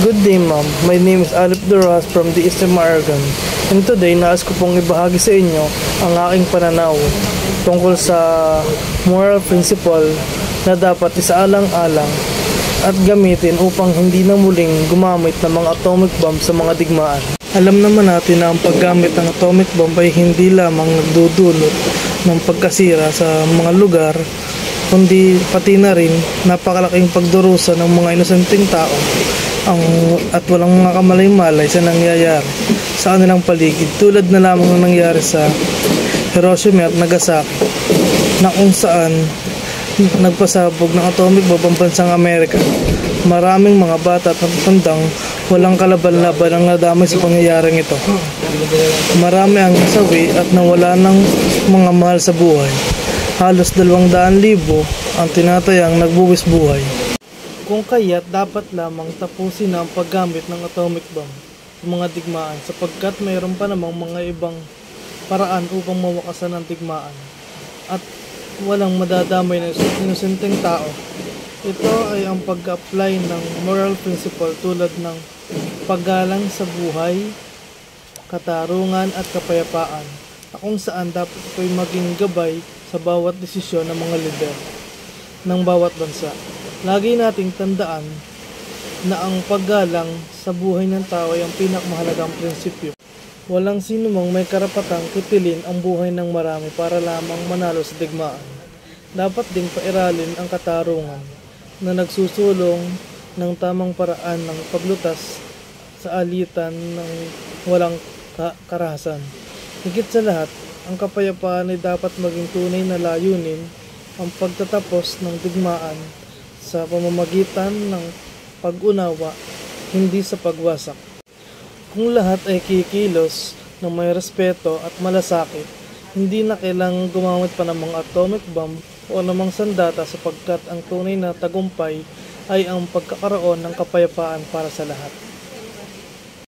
Good day, ma'am. My name is Alip Duras from the Eastern Oregon. And today, nais ko pong ibahagi sa inyo ang aking pananaw tungkol sa moral principle na dapat isaalang-alang at gamitin upang hindi na muling gumamit ng mga atomic bomb sa mga digmaan. Alam naman natin na ang paggamit ng atomic bomb ay hindi lamang nagdudulot ng pagkasira sa mga lugar, kundi pati na rin napakalaking pagdurusa ng mga inosenteng tao at walang mga kamalay-malay sa nangyayari sa kanilang paligid, tulad na lamang ng nangyari sa Hiroshima at Nagasaki, na kung saan nagpasabog ng atomic bomb ang bansang Amerika. Maraming mga bata at matandang walang kalaban-laban ang nadamay sa pangyayaring ito. Marami ang nasawi at nawala ng mga mahal sa buhay. Halos 200,000 ang tinatayang nagbuwis buhay. Kung kaya't dapat lamang tapusin na ang paggamit ng atomic bomb sa mga digmaan, sapagkat mayroon pa namang mga ibang paraan upang mawakasan ang digmaan at walang madadamay na inosenteng tao. Ito ay ang pag-apply ng moral principle tulad ng paggalang sa buhay, katarungan at kapayapaan, na kung saan dapat ito'y maging gabay sa bawat desisyon ng mga lider ng bawat bansa. Lagi nating tandaan na ang paggalang sa buhay ng tao ay ang pinakamahalagang prinsipyo. Walang sino mang may karapatang kitilin ang buhay ng marami para lamang manalo sa digmaan. Dapat ding pairalin ang katarungan na nagsusulong ng tamang paraan ng paglutas sa alitan ng walang karahasan. Higit sa lahat, ang kapayapaan ay dapat maging tunay na layunin, ang pagtatapos ng digmaan sa pamamagitan ng pag-unawa, hindi sa pagwasak. Kung lahat ay kikilos ng may respeto at malasakit, hindi na kailangang gumamit pa ng mga atomic bomb o namang sandata, sapagkat ang tunay na tagumpay ay ang pagkakaroon ng kapayapaan para sa lahat.